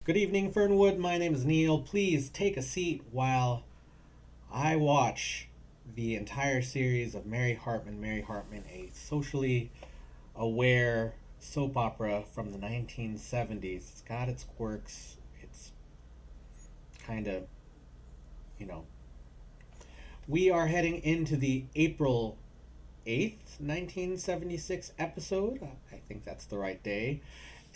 Good evening, Fernwood. My name is Neil. Please take a seat while I watch the entire series of Mary Hartman. Mary Hartman, a socially aware soap opera from the 1970s. It's got its quirks. It's kind of, you know. We are heading into the April 8th, 1976 episode. I think that's the right day.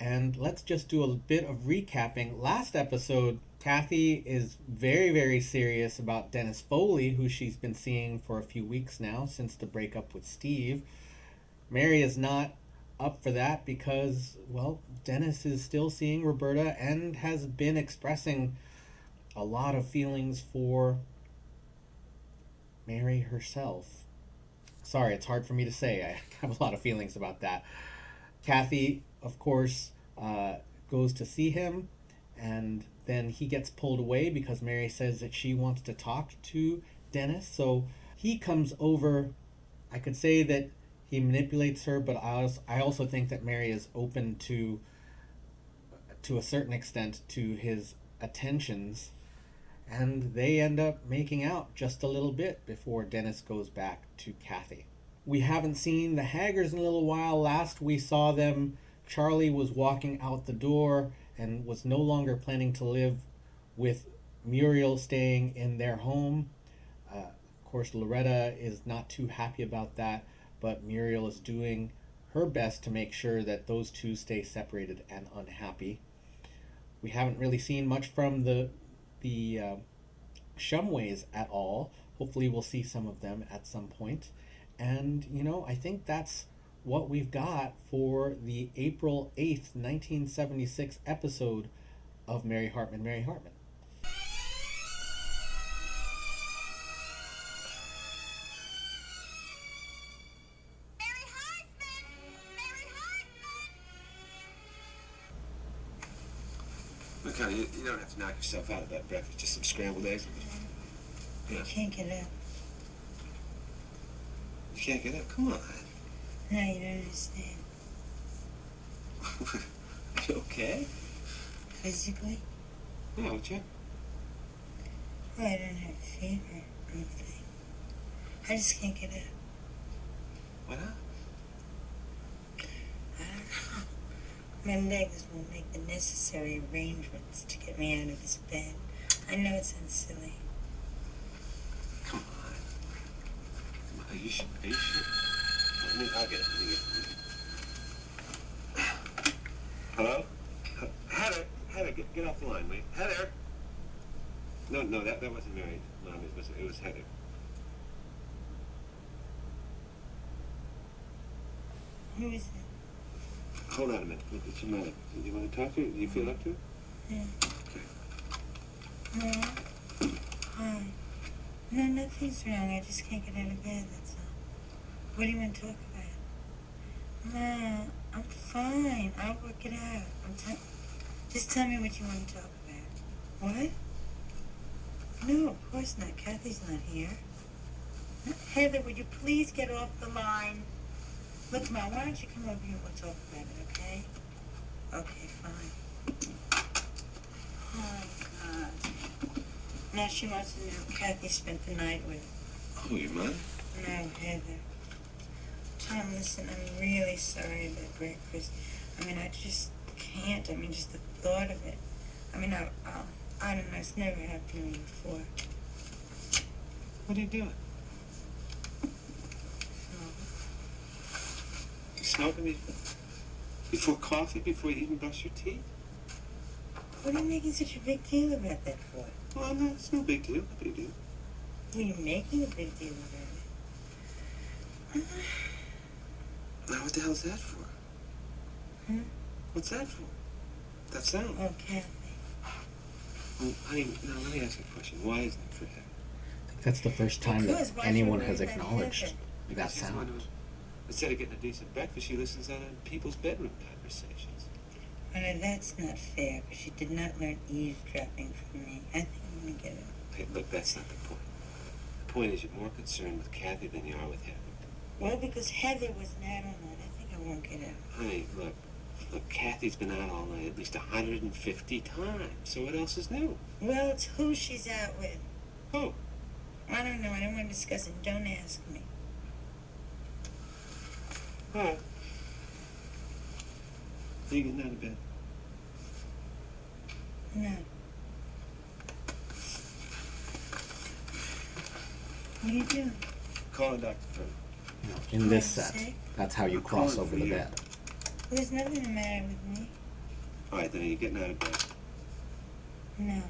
And let's just do a bit of recapping. Last episode, Kathy is very, very serious about Dennis Foley, who she's been seeing for a few weeks now since the breakup with Steve. Mary is not up for that because, well, Dennis is still seeing Roberta and has been expressing a lot of feelings for Mary herself. Sorry, it's hard for me to say. I have a lot of feelings about that. Kathy, of course, goes to see him, and then he gets pulled away because Mary says that she wants to talk to Dennis. So he comes over. I could say that he manipulates her, but I also think that Mary is open to a certain extent to his attentions, and they end up making out just a little bit before Dennis goes back to Kathy. We haven't seen the Haggers in a little while. Last we saw them, Charlie was walking out the door and was no longer planning to live with Muriel staying in their home. Of course, Loretta is not too happy about that, but Muriel is doing her best to make sure that those two stay separated and unhappy. We haven't really seen much from the Shumways at all. Hopefully, we'll see some of them at some point. And, I think that's what we've got for the April 8th, 1976 episode of Mary Hartman, Mary Hartman. Mary Hartman! Mary Hartman! Look, honey, you don't have to knock yourself out of that breakfast. Just some scrambled eggs. I can't get up. You can't get up? Come on. No, you don't understand. You okay? Physically? Yeah, would you? Well, I don't have fever or anything. I just can't get up. Why not? I don't know. My legs won't make the necessary arrangements to get me out of this bed. I know it sounds silly. Come on. Come on. Are you sure? Are you sure? I'll get it. Let me get it. Hello? Heather? Heather, get off the line, wait. Heather! No, that wasn't Mary. Mom, it was Heather. Who is it? Hold on a minute. It's your mother. Do you want to talk to her? Do you feel up to it? Yeah. Okay. No. Hi. No, nothing's wrong. I just can't get out of bed, that's all. What do you want to talk about? No, I'm fine. I'll work it out. Just tell me what you want to talk about. What? No, of course not. Kathy's not here. Heather, would you please get off the line? Look, Ma, why don't you come over here and we'll talk about it, okay? Okay, fine. Oh, God. Now she wants to know if Kathy spent the night with. Oh, your mother? No, Heather. Tom, listen, I'm really sorry about breakfast. I just can't. Just the thought of it. I don't know. It's never happened to me before. What are you doing? You smoking before coffee, before you even brush your teeth? What are you making such a big deal about that for? Well, no, it's no big deal. No big deal. What are you making a big deal about it? Now, what the hell's that for? Hmm? What's that for? That sound? Oh, Kathy. Well, honey, now let me ask you a question. Why isn't it for Heather? I think that's the first time Because that why anyone should we has worry about acknowledged Heather? that Because she's the one sound. who, instead of getting a decent breakfast, she listens on people's bedroom conversations. Oh, no, that's not fair, because she did not learn eavesdropping from me. I think I'm going to get her. Hey, look, that's not the point. The point is you're more concerned with Kathy than you are with Heather. Well, because Heather was an add-on. I think I won't get out. Honey, look, Look, Kathy's been out all night at least 150 times. So what else is new? Well, it's who she's out with. Who? I don't know. I don't want to discuss it. Don't ask me. All right. Are you getting out of bed? No. What are you doing? Calling Dr. Fern. You know, in this I'm set, sick. that's how you cross calling over for the you. bed. There's nothing the matter with me. All right, then are you getting out of bed? No.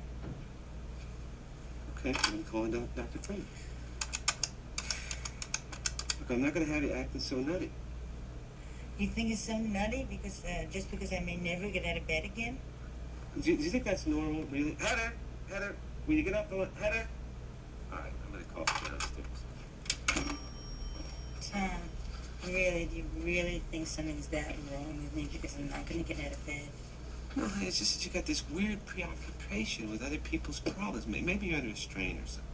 Okay, I'm calling Dr. Fern. Look, I'm not going to have you acting so nutty. You think it's so nutty because just because I may never get out of bed again? Do you think that's normal, really? Heather, will you get up the Heather? All right, I'm going to call you downstairs. Tom, really, do you really think something's that wrong with me because I'm not going to get out of bed? No, honey, it's just that you got this weird preoccupation with other people's problems. Maybe you're under a strain or something.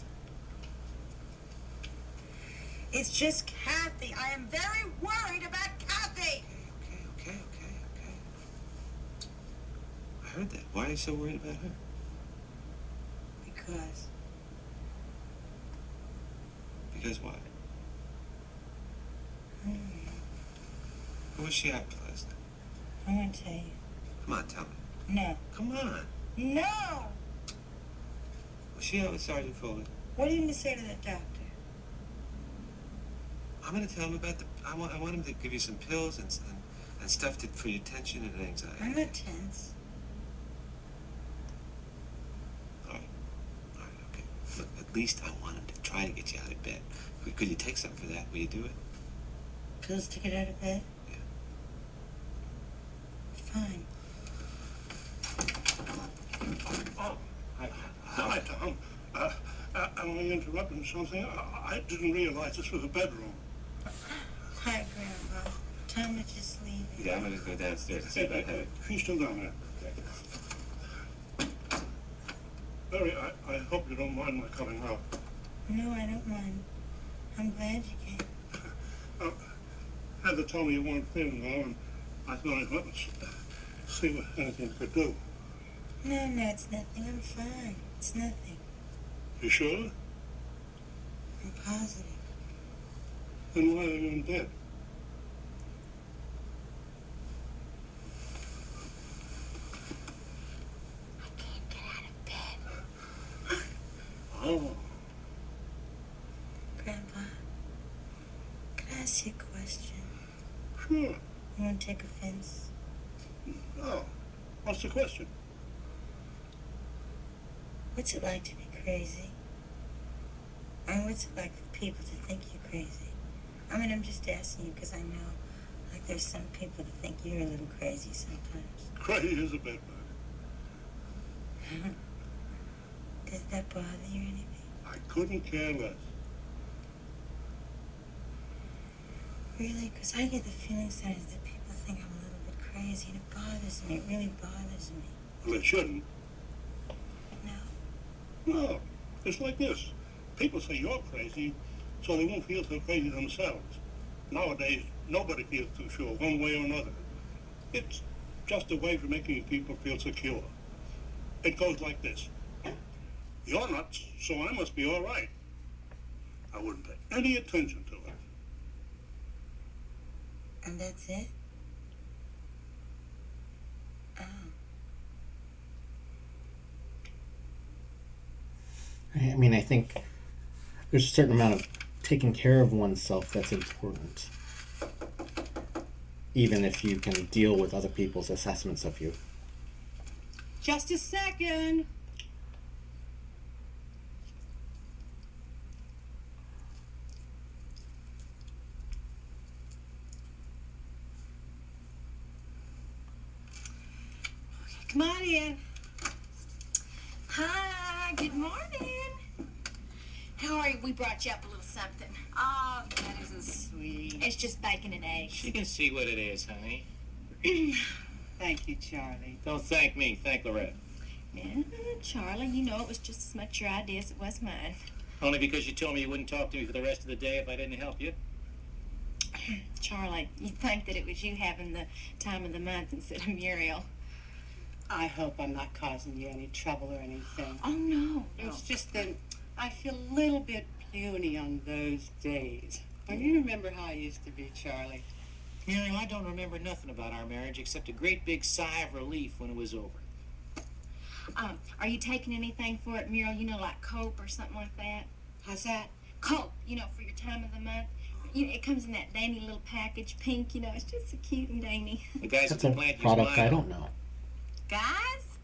It's just Kathy. I am very worried about Kathy. Okay. I heard that. Why are you so worried about her? Because Because what? Who was she out with last night? I want to tell you. Come on, tell me. No. Come on. No! Was she out with Sergeant Foley? What are you going to say to that doctor? I'm going to tell him about the... I want him to give you some pills and stuff for your tension and anxiety. I'm not tense. All right, okay. Look, at least I want him to try to get you out of bed. Could you take something for that? Will you do it? Pills to get out of bed? Yeah. Fine. Oh, Hi, Tom. Am I interrupting something? I didn't realize this was a bedroom. Hi, Grandpa. Tom was just leaving. yeah, I'm going to go downstairs and see about Heather. She's still down there. Larry, I hope you don't mind my coming out. No, I don't mind. I'm glad you came. Heather told me you weren't feeling well, and I thought I'd let us see what anything could do. No, it's nothing. I'm fine. It's nothing. You sure? I'm positive. Then why are you in bed? I can't get out of bed. Oh, Grandpa, can I ask you a question? sure. You won't take offense? Oh, what's the question? What's it like to be crazy? I mean, what's it like for people to think you're crazy? I mean, I'm just asking you because I know, like, there's some people that think you're a little crazy sometimes. Crazy is a bedbug. Does that bother you or anything? I couldn't care less. Really? Because I get the feeling sometimes that people think I'm a little bit crazy, and it bothers me. It really bothers me. Well, it shouldn't. No. No, it's like this. People say you're crazy, so they won't feel so crazy themselves. Nowadays, nobody feels too sure, one way or another. It's just a way for making people feel secure. It goes like this. You're nuts, so I must be all right. I wouldn't pay any attention to it. And that's it? Oh. I mean, I think there's a certain amount of taking care of oneself that's important, even if you can deal with other people's assessments of you. Just a second. Come on in. Hi, good morning. How are you? We brought you up a little something. Oh, that isn't sweet. It's just bacon and eggs. She can see what it is, honey. Thank you, Charlie. Don't thank me. Thank Loretta. Yeah, Charlie, you know it was just as much your idea as it was mine. Only because you told me you wouldn't talk to me for the rest of the day if I didn't help you. Charlie, you'd think that it was you having the time of the month instead of Muriel. I hope I'm not causing you any trouble or anything. Oh, no. It's just that I feel a little bit puny on those days. Well, you remember how I used to be, Charlie. Muriel, I don't remember nothing about our marriage except a great big sigh of relief when it was over. Are you taking anything for it, Muriel? You know, like Cope or something like that? How's that? Cope, you know, for your time of the month. You know, it comes in that dainty little package, pink, you know. It's just so cute and dainty. The guys at That's the a plant use product mine I don't know. Guys?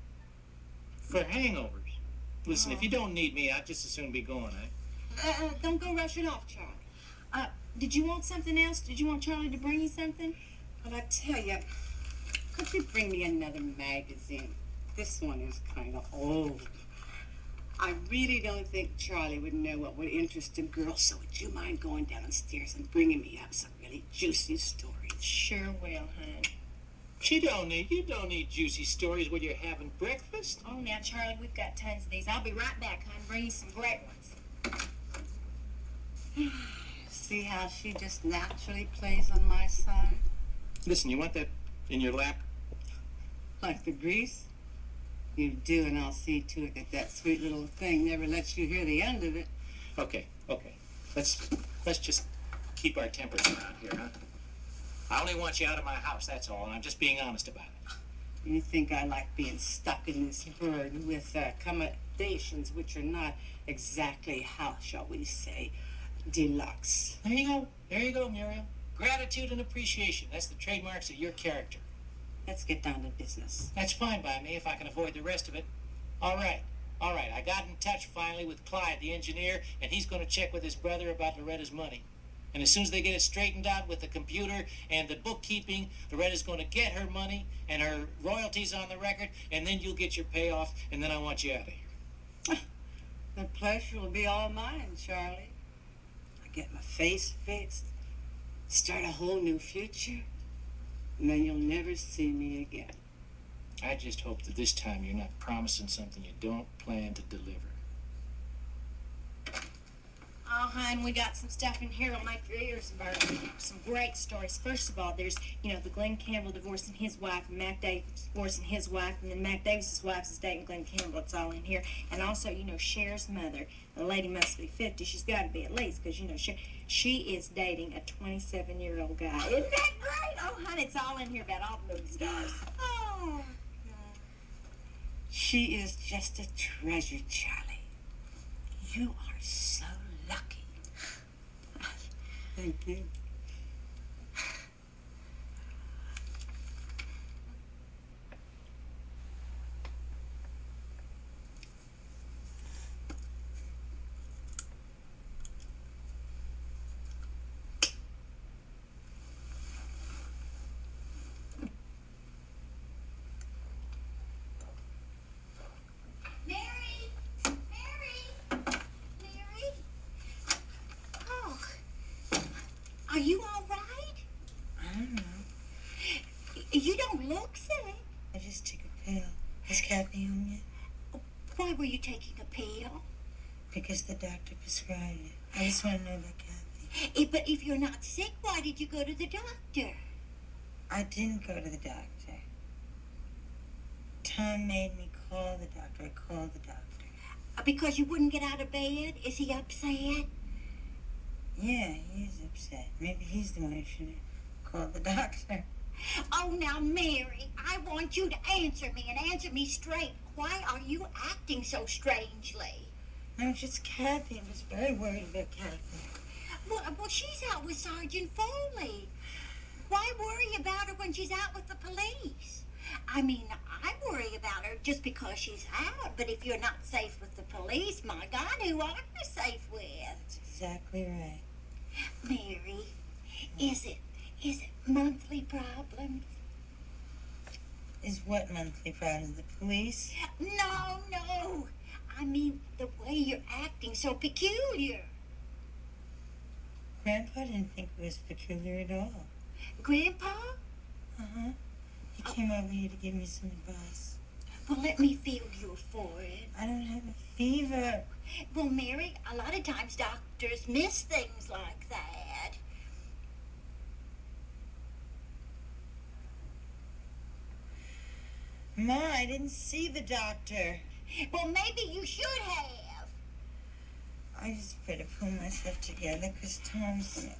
for hangovers. Listen, if you don't need me, I'd just as soon be going, eh? Don't go rushing off, Charlie. Did you want something else? Did you want Charlie to bring you something? But I tell you, could you bring me another magazine? This one is kind of old. I really don't think Charlie would know what would interest a girl, so would you mind going downstairs and bringing me up some really juicy stories? Sure will, hon. You don't need juicy stories when you're having breakfast. Oh, now, Charlie, we've got tons of these. I'll be right back, hon. Bring you some great ones. See how she just naturally plays on my side? Listen, you want that in your lap? Like the grease? You do, and I'll see to it that that sweet little thing never lets you hear the end of it. Okay. Let's just keep our tempers around here, huh? I only want you out of my house, that's all, and I'm just being honest about it. You think I like being stuck in this bird with accommodations which are not exactly, how shall we say, deluxe. There you go, Muriel. Gratitude and appreciation. That's the trademarks of your character. Let's get down to business. That's fine by me if I can avoid the rest of it. All right. I got in touch finally with Clyde, the engineer, and he's going to check with his brother about Loretta's money. And as soon as they get it straightened out with the computer and the bookkeeping, Loretta's going to get her money and her royalties on the record, and then you'll get your payoff, and then I want you out of here. The pleasure will be all mine, Charlie. I get my face fixed, start a whole new future, and then you'll never see me again. I just hope that this time you're not promising something you don't plan to deliver. Oh, hon, we got some stuff in here that'll make your ears burn. Some great stories. First of all, there's, the Glenn Campbell divorcing his wife, and Mac Davis divorcing his wife, and then Mac Davis's wife is dating Glenn Campbell. It's all in here. And also, Cher's mother. The lady must be 50. She's got to be at least, because, she is dating a 27-year-old guy. Isn't that great? Oh, hon, it's all in here about all the movie stars. Oh, she is just a treasure, Charlie. You are so lucky. Thank you. Are you all right? I don't know. You don't look sick. I just took a pill. Is Kathy home yet? Why were you taking a pill? Because the doctor prescribed it. I just want to know about Kathy. But if you're not sick, why did you go to the doctor? I didn't go to the doctor. Tom made me call the doctor. I called the doctor. Because you wouldn't get out of bed? Is he upset? Yeah, he is upset. Maybe he's the one who should have called the doctor. Oh, now, Mary, I want you to answer me, and answer me straight. Why are you acting so strangely? No, it's just Kathy. I was very worried about Kathy. Well, she's out with Sergeant Foley. Why worry about her when she's out with the police? I mean, I worry about her just because she's out, but if you're not safe with the police, my God, who are you safe with? That's exactly right. Mary, is it monthly problems? Is what monthly problems? The police? No. I mean, the way you're acting so peculiar. Grandpa didn't think it was peculiar at all. Grandpa? Uh-huh. He came over here to give me some advice. Well, let me feel your forehead. I don't have a fever. Well, Mary, a lot of times doctors miss things like that. Ma, I didn't see the doctor. Well, maybe you should have. I just better pull myself together because Tom's gonna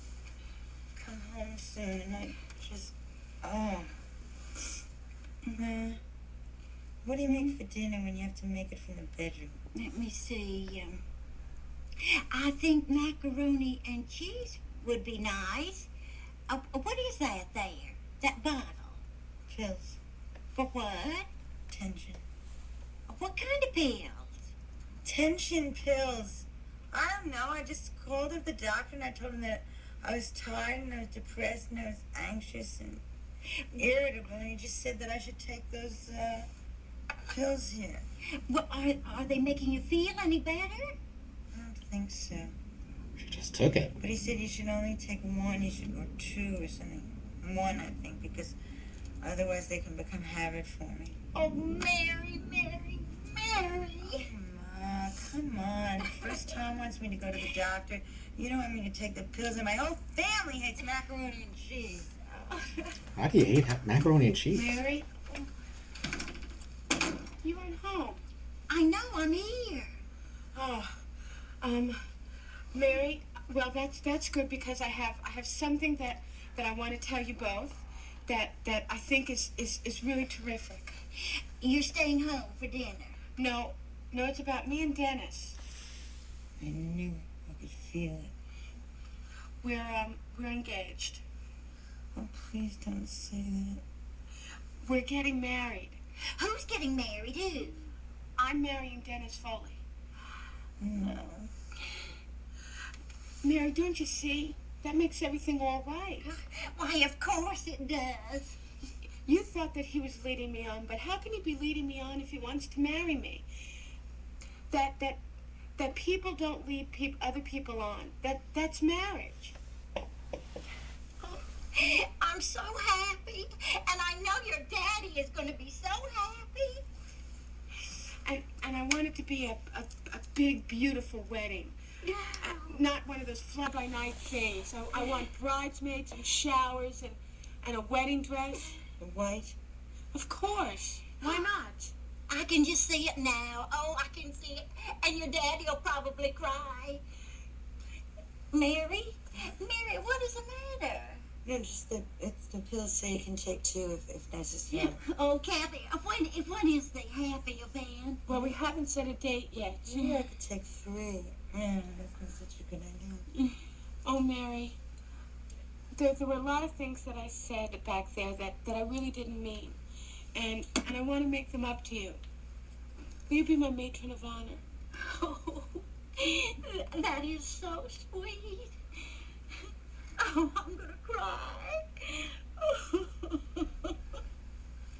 come home soon and I just... Oh. Ma, what do you make for dinner when you have to make it from the bedroom? Let me see. I think macaroni and cheese would be nice. What is that there? That bottle? Pills. For what? Tension. What kind of pills? Tension pills. I don't know. I just called up the doctor and I told him that I was tired and I was depressed and I was anxious and irritable. And he just said that I should take those pills here. Well, are they making you feel any better? I don't think so. She just took it. But he said you should only take one, or two or something. One, I think, because otherwise they can become habit forming. Oh, Mary, Mary, Mary. Ma, come on. First Tom wants me to go to the doctor. You don't want me to take the pills, and my whole family hates macaroni and cheese. How do you hate macaroni and cheese? Mary? You weren't home. I know, I'm here. Oh, Mary, well, that's good because I have something that I want to tell you both that I think is really terrific. You're staying home for dinner. No, it's about me and Dennis. I knew I could feel it. We're engaged. Oh, please don't say that. We're getting married. Who's getting married? Who? I'm marrying Dennis Foley. No. Mary, don't you see? That makes everything all right. Why, of course it does. You thought that he was leading me on, but how can he be leading me on if he wants to marry me? That people don't lead other people on. That's marriage. I'm so happy, and I know your daddy is going to be so happy. And I want it to be a big, beautiful wedding. Not one of those fly-by-night things. I want bridesmaids and showers and a wedding dress. White? Of course. Why not? I can just see it now. Oh, I can see it. And your daddy will probably cry. Mary? Mary, what is the matter? No, just that it's the pills so you can take two if necessary. Oh, Kathy, when is the happy event? Well, we haven't set a date yet. Maybe I could take three. Yeah, that's such a good idea. Oh, Mary, there were a lot of things that I said back there that I really didn't mean. And I want to make them up to you. Will you be my matron of honor? Oh, that is so sweet. Oh, I'm going to cry.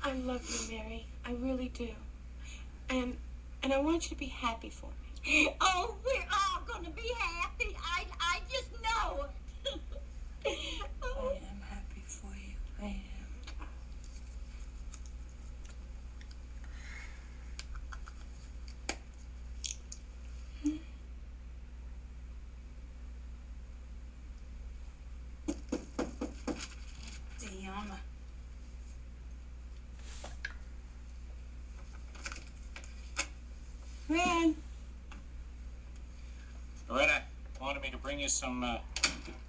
I love you, Mary. I really do. And I want you to be happy for me. Oh, we're all going to be happy. I just know it. I am happy for you. I am. Ren. Loretta wanted me to bring you some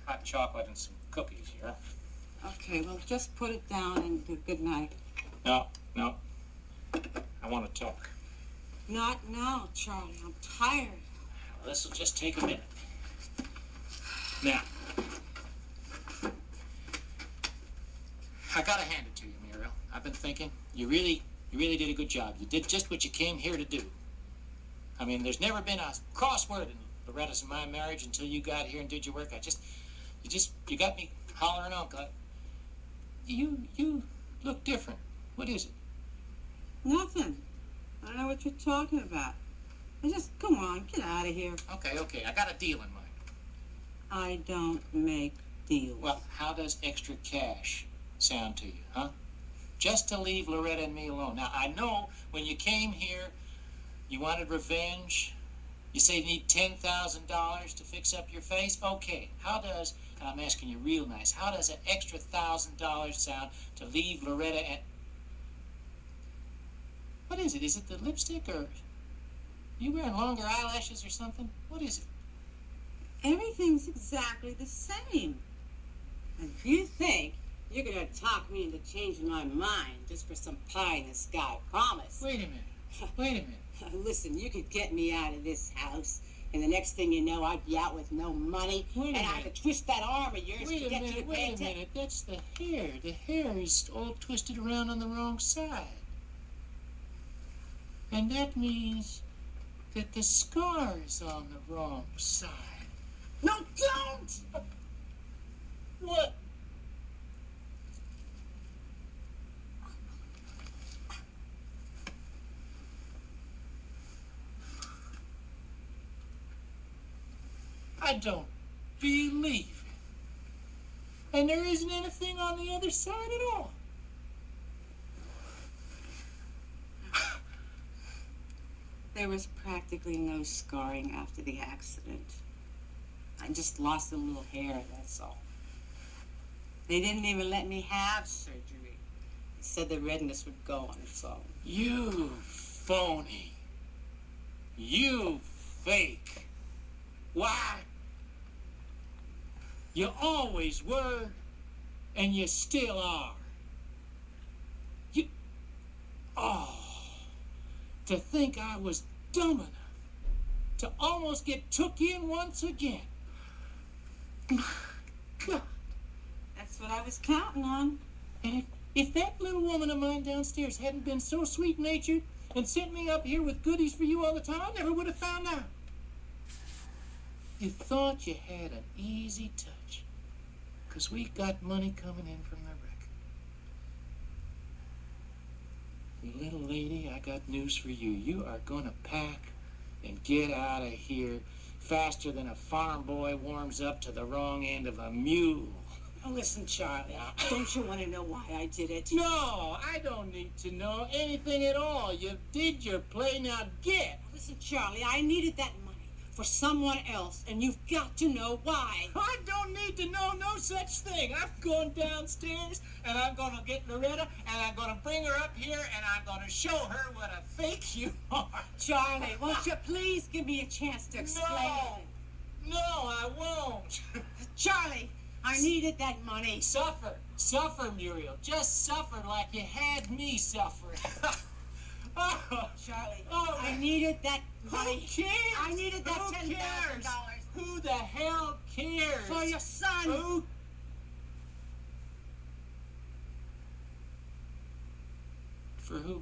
hot chocolate and some cookies here. Okay, well, just put it down and good night. No. I want to talk. Not now, Charlie. I'm tired. Well, this will just take a minute. Now, I gotta hand it to you, Muriel. I've been thinking, you really did a good job. You did just what you came here to do. I mean, there's never been a crossword in Loretta's and my marriage until you got here and did your work. You got me hollering out. You look different. What is it? Nothing. I don't know what you're talking about. Just, come on, get out of here. Okay. I got a deal in mind. I don't make deals. Well, how does extra cash sound to you, huh? Just to leave Loretta and me alone. Now, I know when you came here, you wanted revenge. You say you need $10,000 to fix up your face? Okay, how does, and I'm asking you real nice, how does an extra $1,000 sound to leave Loretta and... What is it? Is it the lipstick or you wearing longer eyelashes or something? What is it? Everything's exactly the same. And you think you're gonna talk me into changing my mind just for some pie in the sky promise? Wait a minute. Wait a minute. Listen, you could get me out of this house, and the next thing you know, I'd be out with no money, Wait a and I minute. could twist that arm of yours to Wait a get you to minute, pay wait a minute. That's the hair. The hair is all twisted around on the wrong side. And that means that the scar is on the wrong side. No, don't! What? I don't believe it. And there isn't anything on the other side at all. There was practically no scarring after the accident. I just lost a little hair, that's all. They didn't even let me have surgery. They said the redness would go on its own. You phony. You fake. Why? You always were, and you still are. You... Oh, to think I was dumb enough to almost get took in once again. God. That's what I was counting on. And if that little woman of mine downstairs hadn't been so sweet-natured and sent me up here with goodies for you all the time, I never would have found out. You thought you had an easy touch, 'cause we got money coming in from the wreck. Little lady, I got news for you. You are gonna pack and get out of here faster than a farm boy warms up to the wrong end of a mule. Oh, listen, Charlie, don't you want to know why I did it? No, I don't need to know anything at all. You did your play, now get. Listen, Charlie, I needed that money for someone else, and you've got to know why. I don't need to know no such thing. I'm going downstairs, and I'm going to get Loretta, and I'm going to bring her up here, and I'm going to show her what a fake you are. Charlie, won't you please give me a chance to explain? No, I won't. Charlie, I needed that money. Suffer. Suffer, Muriel. Just suffer like you had me suffer. Oh, Charlie, oh, I needed that money. Who cares? I needed that Who $10,000. cares? Who the hell cares? For your son. Who? For who?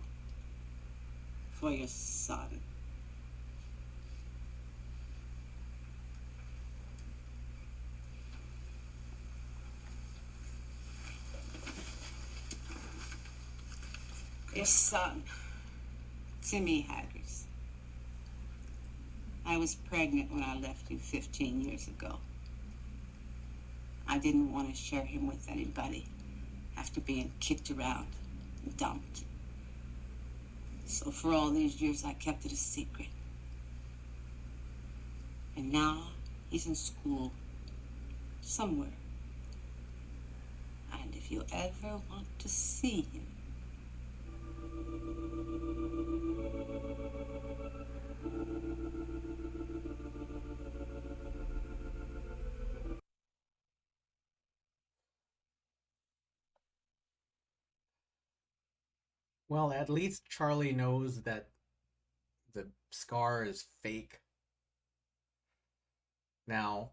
For your son. Your son, Timmy Haggers. I was pregnant when I left you 15 years ago. I didn't want to share him with anybody after being kicked around and dumped. So for all these years, I kept it a secret. And now he's in school somewhere. And if you ever want to see him, Well, at least Charlie knows that the scar is fake. Now,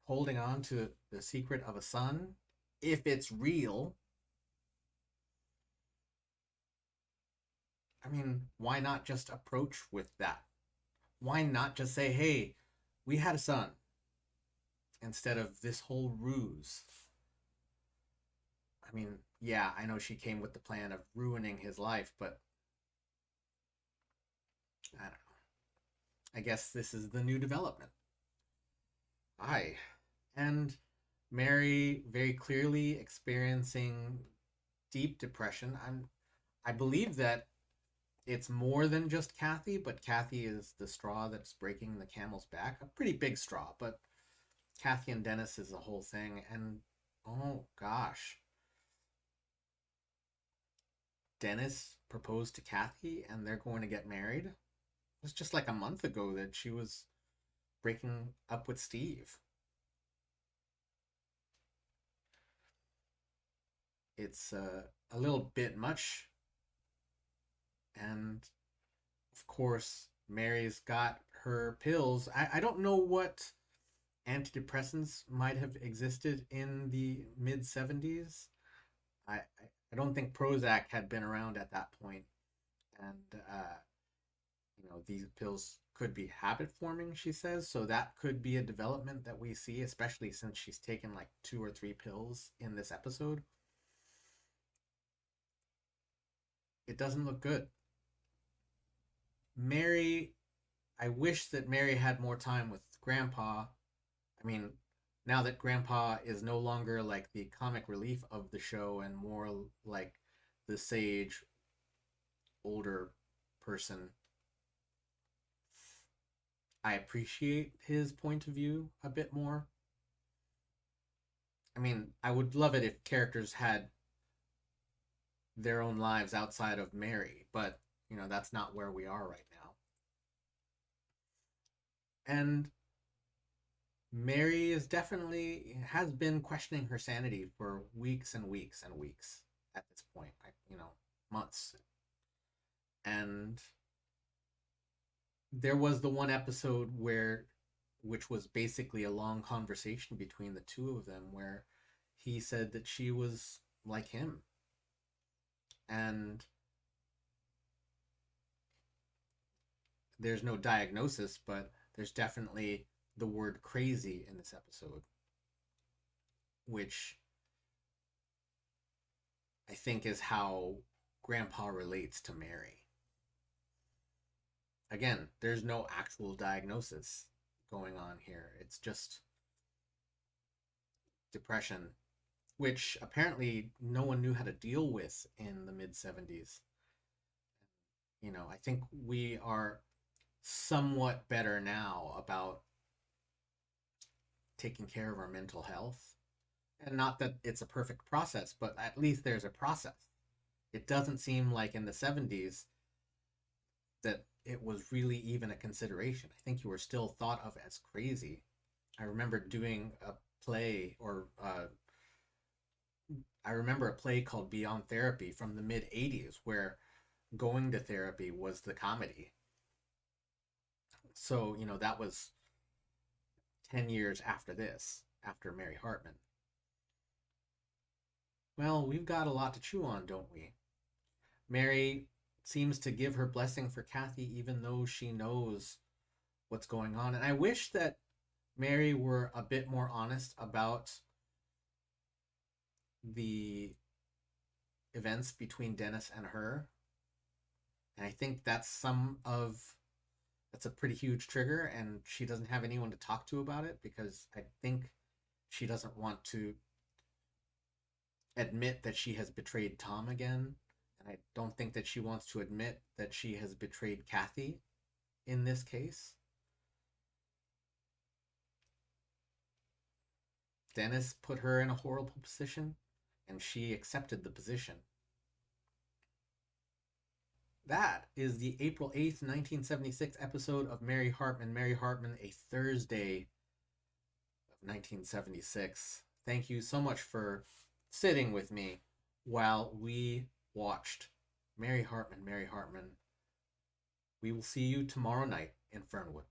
holding on to the secret of a son, if it's real, I mean, why not just approach with that? Why not just say, hey, we had a son, instead of this whole ruse? I mean, yeah, I know she came with the plan of ruining his life, but I don't know. I guess this is the new development. Aye. And Mary very clearly experiencing deep depression. I believe that it's more than just Kathy, but Kathy is the straw that's breaking the camel's back. A pretty big straw, but Kathy and Dennis is the whole thing. And oh gosh, Dennis proposed to Kathy and they're going to get married. It was just like a month ago that she was breaking up with Steve. It's a little bit much. And of course, Mary's got her pills. I don't know what antidepressants might have existed in the mid 70s. I don't think Prozac had been around at that point. And, these pills could be habit forming, she says. So that could be a development that we see, especially since she's taken like 2 or 3 pills in this episode. It doesn't look good. Mary, I wish that Mary had more time with Grandpa. I mean, now that Grandpa is no longer like the comic relief of the show and more like the sage, older person, I appreciate his point of view a bit more. I mean, I would love it if characters had their own lives outside of Mary, but, that's not where we are right now. And Mary is definitely has been questioning her sanity for weeks and weeks and weeks at this point, months. And there was the one episode which was basically a long conversation between the two of them, where he said that she was like him. And there's no diagnosis, but there's definitely the word crazy in this episode, which I think is how Grandpa relates to Mary. Again, there's no actual diagnosis going on here. It's just depression, which apparently no one knew how to deal with in the mid 70s. I think we are somewhat better now about taking care of our mental health. And not that it's a perfect process, but at least there's a process. It doesn't seem like in the 70s that it was really even a consideration. I think you were still thought of as crazy. I remember doing a play, or I remember a play called Beyond Therapy from the mid 80s, where going to therapy was the comedy. So, that was 10 years after this, after Mary Hartman. Well, we've got a lot to chew on, don't we? Mary seems to give her blessing for Kathy even though she knows what's going on. And I wish that Mary were a bit more honest about the events between Dennis and her. And I think that's a pretty huge trigger, and she doesn't have anyone to talk to about it because I think she doesn't want to admit that she has betrayed Tom again. And I don't think that she wants to admit that she has betrayed Kathy in this case. Dennis put her in a horrible position, and she accepted the position. That is the April 8th, 1976 episode of Mary Hartman. Mary Hartman, a Thursday of 1976. Thank you so much for sitting with me while we watched Mary Hartman, Mary Hartman. We will see you tomorrow night in Fernwood.